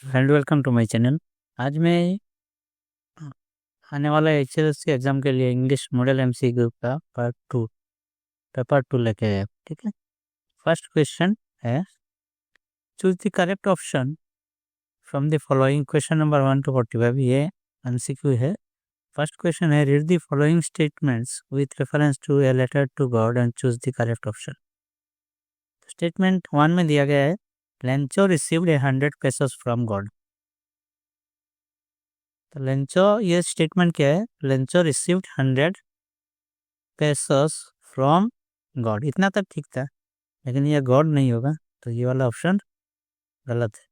And welcome to my channel. आज मैं आने वाला एचएससी एग्जाम के लिए इंग्लिश मॉडल एमसीक्यू का पेपर टू लेके आया। ठीक है, फर्स्ट क्वेश्चन है choose the correct option from the following. Question number 1 to 45 ये एमसीक्यू है। फर्स्ट क्वेश्चन है read the following statements with reference to a letter to God and choose the correct option. Statement 1 में दिया गया है Lencho received 100 pesos from God. तो Lencho, ये statement क्या है? Lencho received 100 pesos from God. इतना तक ठीक था, लेकिन ये गॉड नहीं होगा, तो ये वाला ऑप्शन गलत है।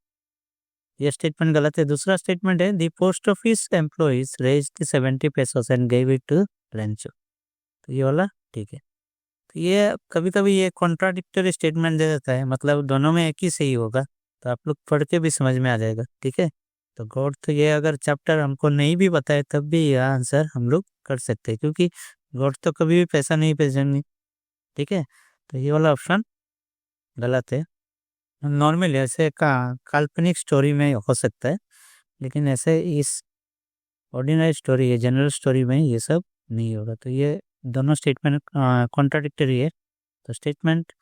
ये स्टेटमेंट गलत है। दूसरा स्टेटमेंट है the post office employees raised 70 pesos and gave it to Lencho. तो ये वाला ठीक है। तो ये कभी कभी ये कॉन्ट्राडिक्टरी स्टेटमेंट दे देता है, मतलब दोनों में एक ही सही होगा, तो आप लोग पढ़ के भी समझ में आ जाएगा। ठीक है, तो गॉड, तो ये अगर चैप्टर हमको नहीं भी पता है तब भी यह आंसर हम लोग कर सकते हैं, क्योंकि गॉड तो कभी भी पैसा नहीं भेजेंगे। ठीक है, तो ये वाला ऑप्शन गलत है। नॉर्मली ऐसे काल्पनिक स्टोरी में हो सकता है, लेकिन ऐसे इस ऑर्डिनरी स्टोरी है, जनरल स्टोरी में ये सब नहीं होगा। तो ये दोनों स्टेटमेंट कॉन्ट्राडिक्टरी है। तो स्टेटमेंट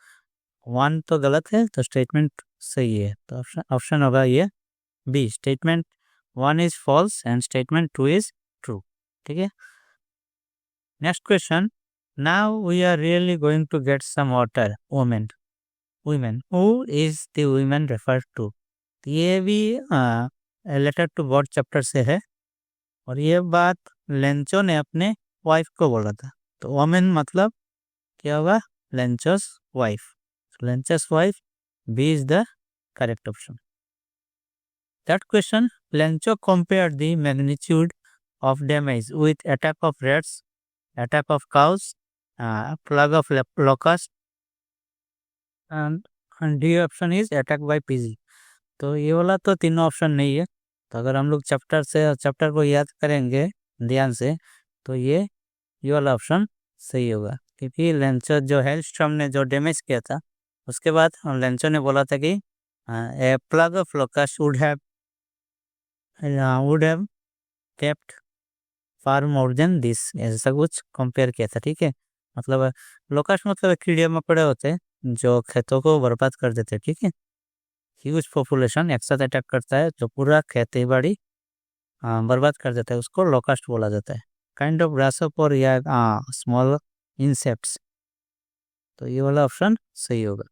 1 तो गलत है, तो स्टेटमेंट सही है। तो ऑप्शन होगा ये B, statement 1 is false and statement 2 is true. ठीक है, next question. Now we are really going to get some water woman. Who is the woman refer to? ये भी लेटर टू गॉड चैप्टर से है, और ये बात लेंचो ने अपने वाइफ को बोला था। तो वुमेन मतलब क्या होगा? Lencho's wife. Lencho's wife, B is the correct option. That question, Lencho compared the magnitude of damage with attack of rats, attack of cows, plague of locust, and D option is attack by PG। तो ये वाला तो तीनों option नहीं है। तो अगर हम लोग चैप्टर को याद करेंगे ध्यान से, तो ये वाला ऑप्शन सही होगा, क्योंकि लेंचो जो हेलस्ट्रॉम ने जो डैमेज किया था, उसके बाद लेंचो ने बोला था कि a plague of locust would have kept far more than this, ऐसा कुछ कंपेयर किया था। ठीक है, मतलब लोकस्ट मतलब कीड़े मकोड़े होते हैं जो खेतों को बर्बाद कर देते हैं। ठीक है, ह्यूज पॉपुलेशन एक साथ अटैक करता है जो पूरा खेती बाड़ी बर्बाद कर देता है, उसको लोकस्ट बोला जाता है। काइंड ऑफ ग्रासहॉपर या स्मॉल इंसेक्ट्स। तो ये वाला ऑप्शन सही होगा।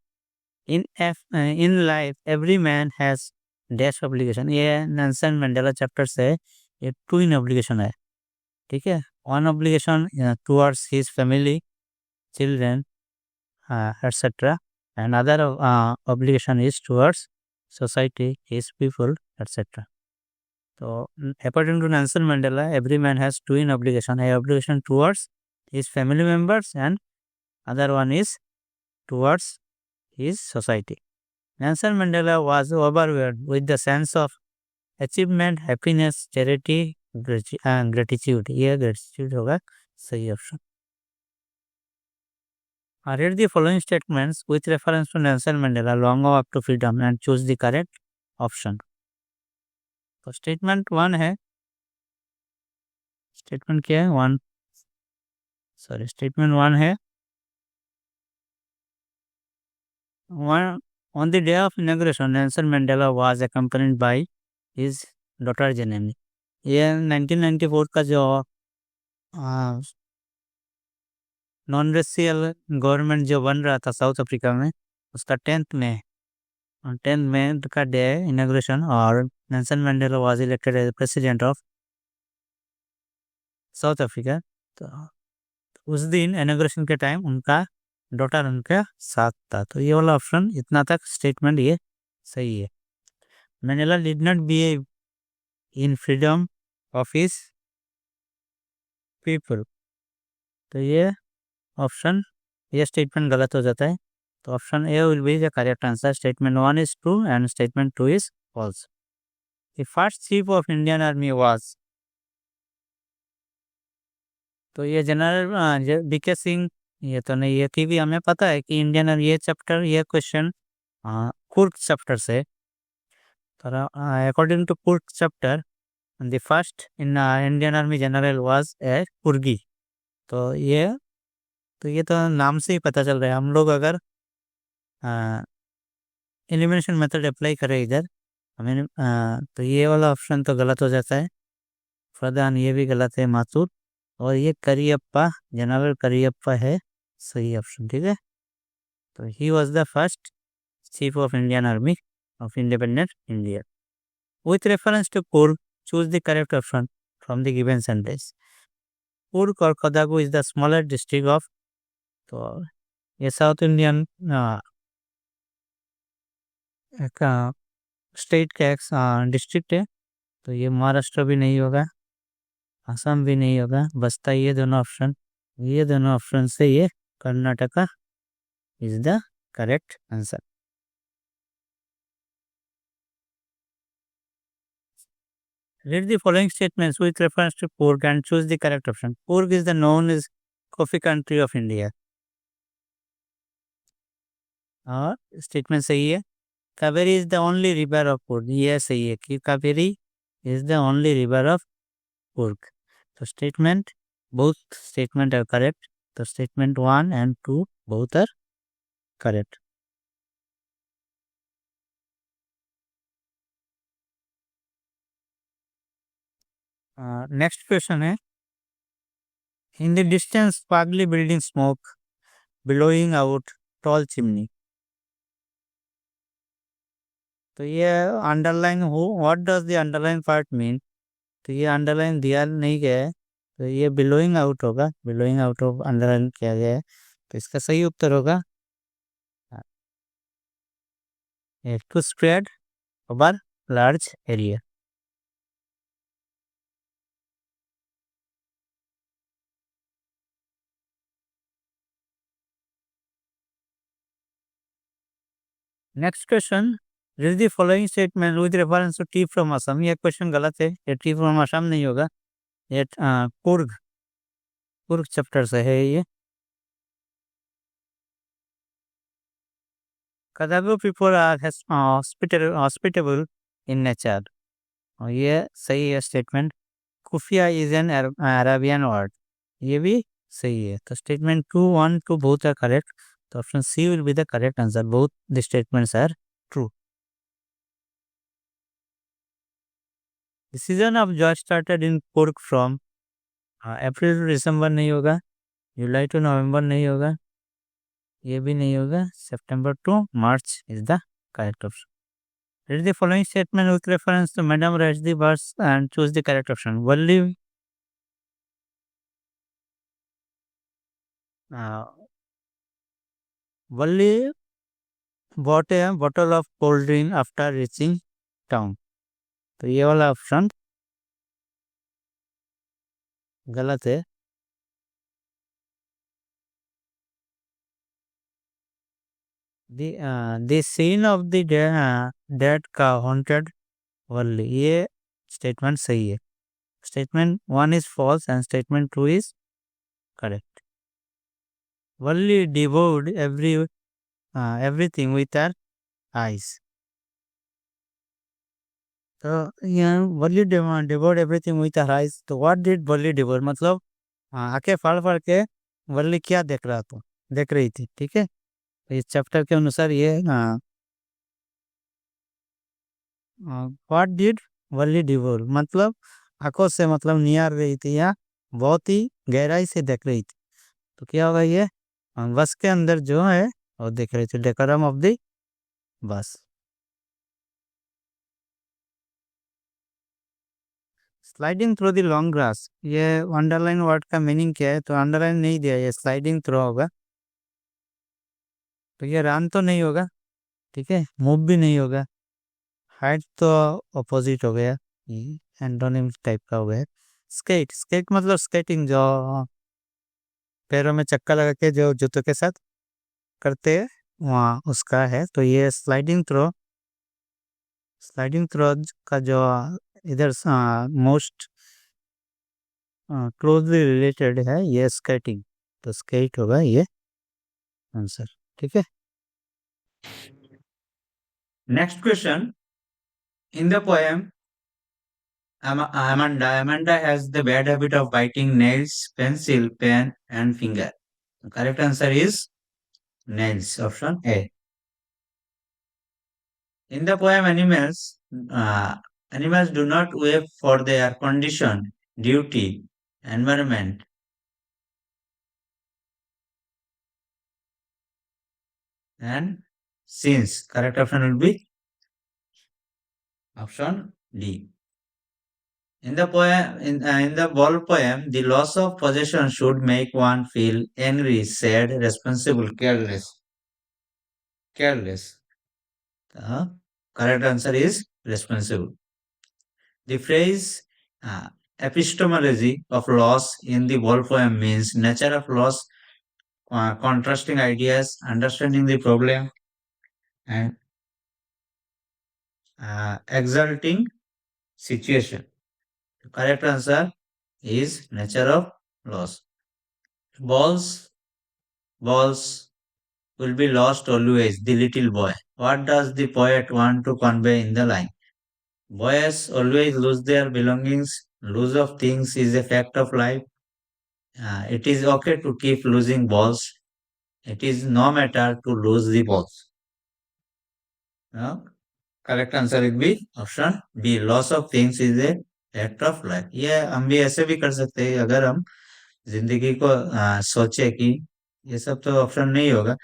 In life every man has dash obligation. ये नेल्सन मंडेला चैप्टर से ये 2 इन ऑब्लिगेशन है। ठीक है, 1 obligation towards his family, children, etcetera, and other obligation is towards society, his people, etcetera. तो according to Nelson Mandela every man has 2 in obligation, a obligation towards his family members and other one is towards his society. Nelson Mandela was overwhelmed with the sense of achievement, happiness, charity, and gratitude. ये gratitude होगा सही option. Read the following statements with reference to Nelson Mandela long up to freedom and choose the correct option. तो statement 1 है, statement क्या है? 1, sorry, statement 1 है on the day of inauguration, Nelson Mandela was accompanied by his daughter Janani। ये 1994 का जो non racial government जो बन रहा था साउथ अफ्रीका में, उसका 10th में का डे है इनाग्रेशन, और Nelson Mandela was elected as president of South Africa. तो उस दिन इनाग्रेशन के टाइम उनका डॉटर उनके साथ था। तो ये वाला ऑप्शन, इतना तक स्टेटमेंट ये सही है। Mandela did not behave in freedom of his people. तो ये ऑप्शन, ये स्टेटमेंट गलत हो जाता है। तो option A will be the correct answer. Statement 1 is true and statement 2 is false. The first chief of Indian army was. तो ये जनरल बीके सिंह, ये तो नहीं है, क्योंकि हमें पता है कि इंडियन, ये चैप्टर, ये क्वेश्चन कुर्क चैप्टर से। according to Kurg chapter, the first in Indian Army general was a कुर्गी। ये तो नाम से ही पता चल रहा है। हम लोग अगर एलिमिनेशन मेथड अप्लाई करें इधर हमें तो ये वाला ऑप्शन तो गलत हो जाता है। प्रधान ये भी गलत है, माथुर। और ये करियप्पा, जनरल करियप्पा है सही ऑप्शन, ठीक है। तो he was the first chief of Indian Army of independent India. With reference to Coorg, choose the correct option from the given sentence. Coorg or Kodagu is the smaller district of, तो ये साउथ इंडियन स्टेट का district है। तो ये महाराष्ट्र भी नहीं होगा, असम भी नहीं होगा, बसता ये दोनों ऑप्शन से ये Karnataka is the correct answer. Read the following statements with reference to Coorg and choose the correct option. Coorg is the known as coffee country of India. और स्टेटमेंट सही है। Kaveri is the only river of Coorg, ये सही है कि Kaveri is the only river of Coorg. तो statement, both statement are correct. तो statement 1 and 2 both are correct. Next question है, इन द डिस्टेंस पागली building smoke billowing out tall chimney. तो ये अंडरलाइन हो, what does the underline part mean. तो ये underline दिया नहीं गया है, तो ये बिलोइंग आउट होगा, बिलोइंग आउट ऑफ अंडरलाइन किया गया है। तो इसका सही उत्तर होगा to spread over large area. Next question, read the following statement with reference to tea from Assam. ये क्वेश्चन गलत है, ये टी फ्रॉम असम नहीं होगा, ये कुर्ग चैप्टर से है ये। Kodagu people are hospitable in nature, और ये सही है स्टेटमेंट। खुफिया इज एन अरेबियन वर्ड, ये भी सही है। तो स्टेटमेंट 2, 1, 2 both are correct. तो option C will be the correct answer, both the statements are true. The season of joy started in Kurg from April to December नहीं होगा, जुलाई to नवंबर नहीं होगा, ये भी नहीं होगा, September to March is the correct option. Read the following statement with reference to Madam Rajdi verse and choose the correct option. Valli bought a bottle of cold drink after reaching town. तो ये वाला option गलत है। The scene of the dead cow haunted Valli, ये statement सही है। Statement 1 is false and statement 2 is correct. Valli devoured everything with her eyes. तो यहाँ वल्ली devoured everything with her eyes, तो what did वल्ली devour, मतलब आंखें फाड़ फाड़ के वल्ली क्या देख रही थी, ठीक है। तो इस चैप्टर के अनुसार ये व्हाट डिड वल्ली डिवोर, मतलब आंखों से मतलब निहार रही थी या बहुत ही गहराई से देख रही थी। तो क्या होगा, ये बस के अंदर जो है वो देख रही थी, decorum of the bus. Sliding through the long grass, ये अंडरलाइन वर्ड का मीनिंग क्या है। तो अंडरलाइन नहीं दिया, ये स्लाइडिंग थ्रू होगा। तो ये रन तो नहीं होगा, ठीक है, मूव भी नहीं होगा। हाइट तो अपोजिट हो गया, एंटोनिम टाइप का हो गया। स्केट मतलब स्केटिंग, जो पैरों में चक्का लगा के जो जूतों के साथ करते हैं वहाँ उसका है। तो ये स्लाइडिंग थ्रो का जो इधर मोस्ट क्लोजली रिलेटेड है ये स्केटिंग, तो स्केट होगा ये आंसर, ठीक है। Next question, In the poem, Amanda has the bad habit of biting nails, pencil, pen, and finger. The correct answer is nails, option A. In the poem, uh, animals do not wait for their condition, duty, environment, and since. Correct option will be option D. In the ball poem, the loss of possession should make one feel angry, sad, responsible, careless. Careless. The correct answer is responsible. The phrase uh, epistemology of loss in the ball poem means nature of loss, contrasting ideas, understanding the problem, and exalting situation. The correct answer is nature of loss. Balls, balls will be lost always, the little boy. What does the poet want to convey in the line? Boys always lose their belongings. Lose of things is a fact of life. It is okay to keep losing balls. It is no matter to lose the balls. Uh, Correct answer will be option B. Loss of things is a fact of life. ये हम भी ऐसे भी कर सकते हैं अगर हम जिंदगी को सोचे कि ये सब तो ऑप्शन नहीं होगा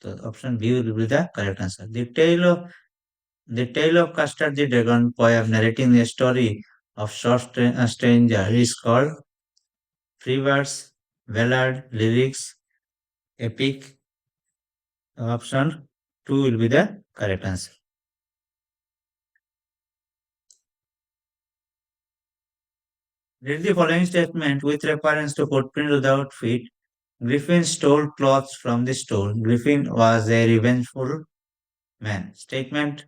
तो option B will be the correct answer. The Tale of Custard the Dragon poem narrating the story of stranger is called free verse, ballad, lyrics, epic. Option 2 will be the correct answer. Read the following statement with reference to footprint without feet. Griffin stole clothes from the store. Griffin was a revengeful man. Statement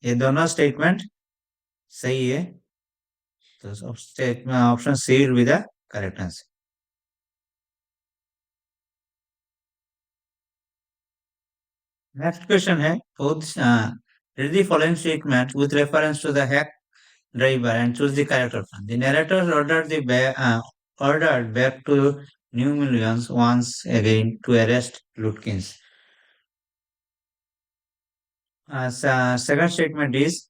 ये दोनों statement सही है तो statement option C will be the correct answer. Next question है read the following statement with reference to the hack driver and choose the correct option. The narrator ordered back to New Millions once again to arrest Lutkins. Second statement is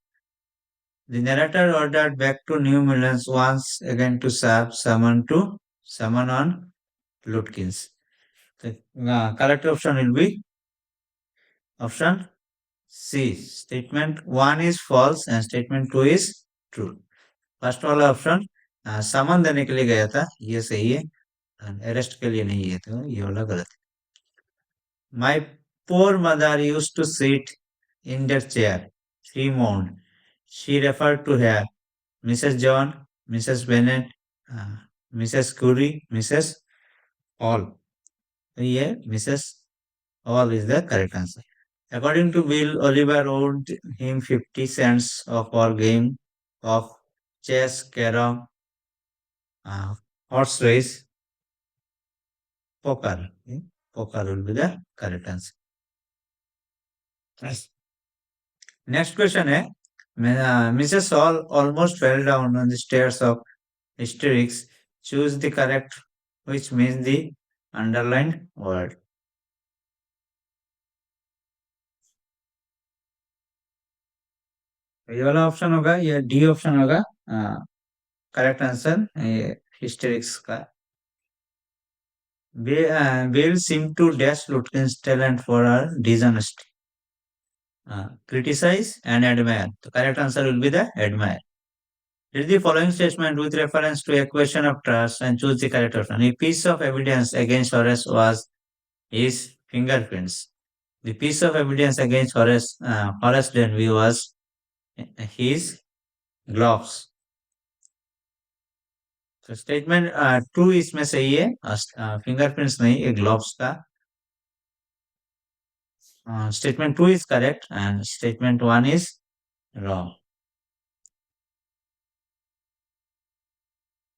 the narrator ordered back to New Millions once again to serve summon on Lutkins. The correct option will be option C. Statement 1 is false and statement 2 is true. First वाला option सामान देने के लिए गया था ये सही है अरेस्ट के लिए नहीं है तो ये वाला गलत है. My poor mother used to sit in that chair. She moaned. She referred to her Mrs. John, Mrs. Bennet, Mrs. Curry, Mrs. Hall. तो ये Mrs. Hall is the correct answer. According to Bill, Oliver owed him 50 cents of our game of chess, carom, horse race, poker. Okay? Poker will be the correct answer. Next question है Mrs. Hall almost fell down on the stairs of hysterics. Choose the correct, which means the underlined word. ये वाला option होगा या D option होगा correct answer hysterics का. Bill seemed to dash Lutkin's talent for her dishonesty. Criticize and admire. The correct answer will be the admire. Read the following statement with reference to a question of trust and choose the correct option. A piece of evidence against Horace was his fingerprints. The piece of evidence against Horace Denby was his gloves. तो statement 2 इसमें सही है fingerprints नहीं ये gloves का. Statement 2 is correct and statement 1 is wrong.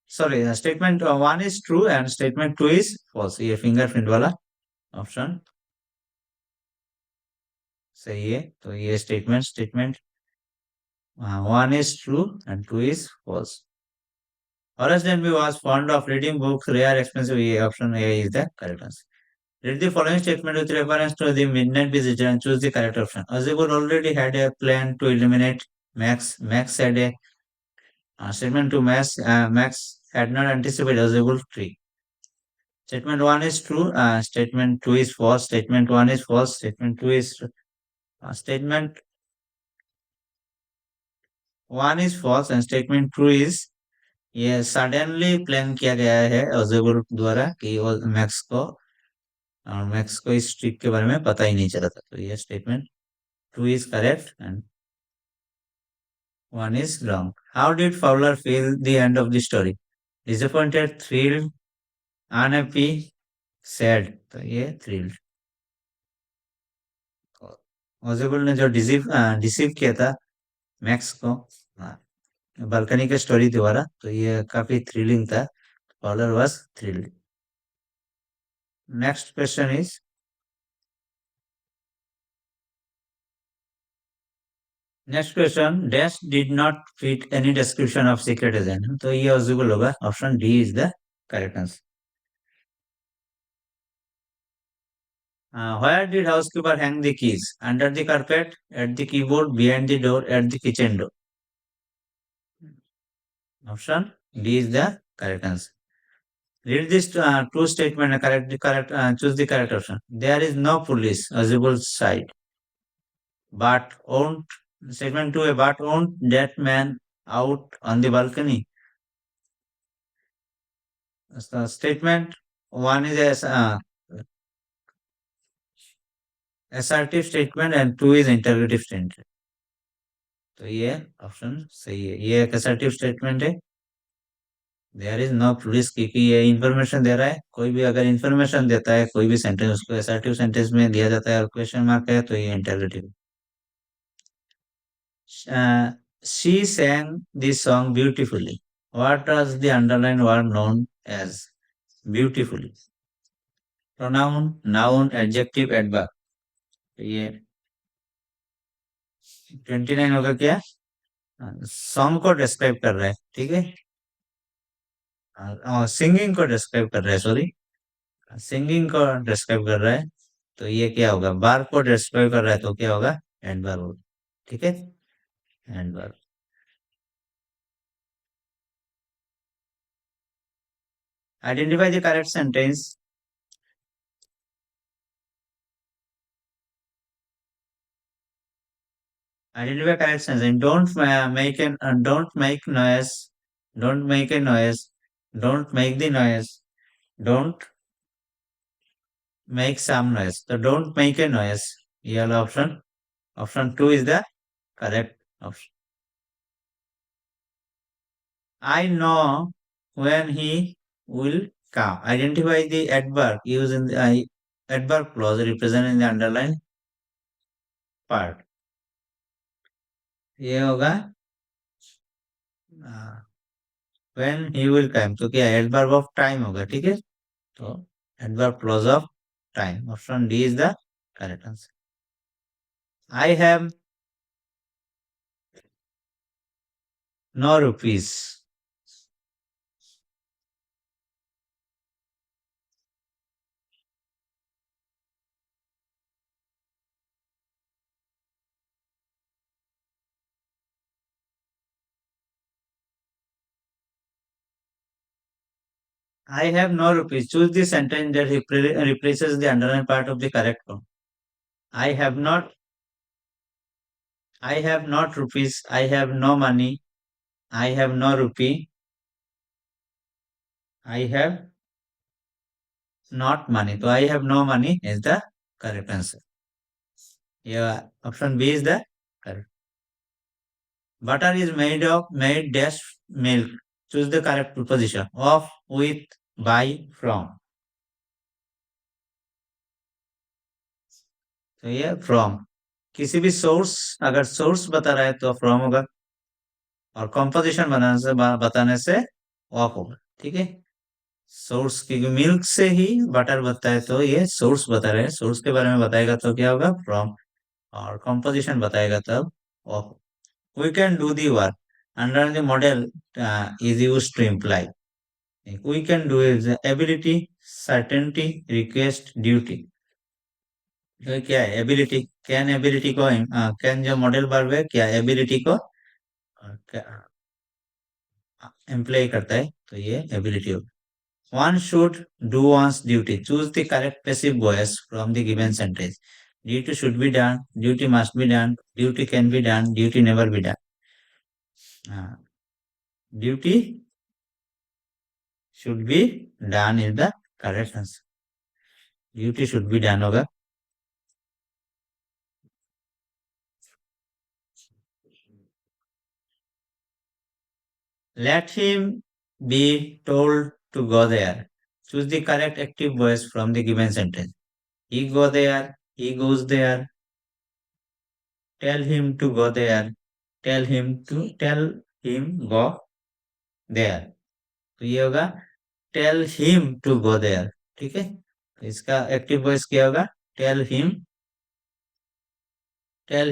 Sorry, statement 1 is true and statement 2 is false. ये fingerprint वाला option सही है। तो ये statement statement 1 is true and 2 is false. Horace Denby was fond of reading books, rare, expensive. A option A is the correct answer. Read the following statement with reference to the midnight visitor and choose the correct option. Azibur already had a plan to eliminate Max. Max had a statement to Max. Max had not anticipated Azibur tree. Statement 1 is true. Statement 2 is false. Statement 1 is false. Statement 2 is statement 1 is false and statement 2 is ये suddenly plan किया गया है अजगर द्वारा कि वो max को और मैक्स को इस ट्रिक के बारे में पता ही नहीं चला था। तो ये statement 2 is correct and 1 is wrong. How did Fowler feel the end of the story? Disappointed, thrilled, unhappy, sad. तो ये thrilled. ओजेबल ने जो डिसीव किया था मैक्स को बालकनी के स्टोरी द्वारा, तो ये काफी थ्रिलिंग था। Fowler was thrilled. Next question is next question dash did not fit any description of secret agent. तो ये ऑजिबल होगा। Option D is the correct answer. Where did housekeeper hang the keys? Under the carpet, at the keyboard, behind the door, at the kitchen door. Option D is the correct answer. Read this true statement and choose the correct option. There is no police visible side. But won't statement 2 but won't that man out on the balcony? So statement 1 is assertive statement and 2 is interrogative statement. तो ये option सही है। ये एक assertive statement है। There is no police, क्योंकि ये information दे रहा है। कोई भी अगर इंफॉर्मेशन देता है कोई भी सेंटेंस, उसको assertive सेंटेंस में दिया जाता है और क्वेश्चन मार्क है, तो ये interrogative. She sang this song beautifully. What was the underlined word known as beautifully? Pronoun, noun, adjective, adverb. ये 29 होगा क्या? सॉन्ग को डिस्क्राइब कर रहा है, ठीक है। सिंगिंग को डिस्क्राइब कर रहा है, सॉरी, सिंगिंग को डिस्क्राइब कर रहा है। तो ये क्या होगा? बार को डिस्क्राइब कर रहा है, तो क्या होगा? एडवर्ब होगा, ठीक है, adverb. Identify the correct sentence. Identify correct sentence. Don't make noise. Don't make a noise. Don't make the noise. Don't make some noise. So don't make a noise. ये वाला option. Option 2 is the correct option. I know when he will come. Identify the adverb used in the adverb clause representing the underlined part. ये होगा when he will come। तो क्या adverb of time होगा, ठीक है। तो adverb clause of time. Option D is the correct answer. I have no rupees. I have no rupees. Choose the sentence that replaces the underlined part of the correct form. I have not. I have not rupees. I have no money. I have no rupee. I have not money. So I have no money is the correct answer. Yeah, option B is the correct. Butter is made dash milk. Choose the correct preposition. Of, with, by, from. तो ये from. किसी भी source, अगर source बता रहा है तो from होगा, और कंपोजिशन बताने से ऑफ होगा, ठीक है। सोर्स, क्योंकि मिल्क से ही बटर बनता है, तो ये सोर्स बता रहे हैं, सोर्स के बारे में बताएगा तो क्या होगा? फ्रॉम। और कंपोजिशन बताएगा तब। We can do the work under the model is use to imply. We can do is ability, certainty, request, duty. तो क्या है एबिलिटी? कैन एबिलिटी को कैन जो मॉडल वर्ब है क्या एबिलिटी को एम्प्लॉय करता है, तो ये एबिलिटी होगा। One should do one's duty. Choose the correct passive voice from the given sentence. Duty should be done. Duty must be done. Duty can be done. Duty never be done. Duty should be done is the correct answer. Duty should be done होगा। Let him be told to go there. Choose the correct active voice from the given sentence. He go there. He goes there. Tell him to go there. Tell him go there. तो ये होगा tell him to go there. ठीक है, तो इसका active voice क्या होगा? Tell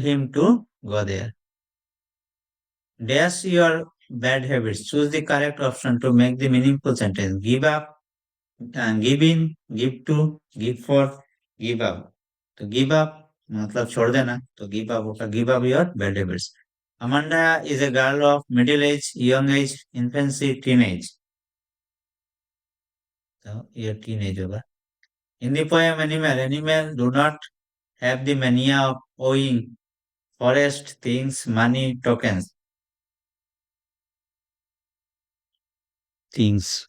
him to go there. Dash your bad habits. Choose the correct option to make the meaningful sentence. Give up, give in, give to, give for, give up. तो give up मतलब छोड़ देना, तो give up होगा give up your bad habits. Amanda is a girl of middle age, young age, infancy, teen age. तो ये teen age होगा। In the poem Animal do not have the mania of owing forest, things, money, tokens. Things.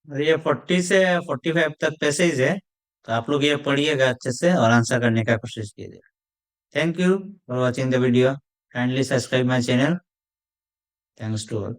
और ये 40 से 45 तक passage है, तो आप लोग ये पढ़िएगा अच्छे से और आंसर करने का कोशिश कीजिएगा। Thank you for watching the video. Kindly subscribe my channel. Thanks to all.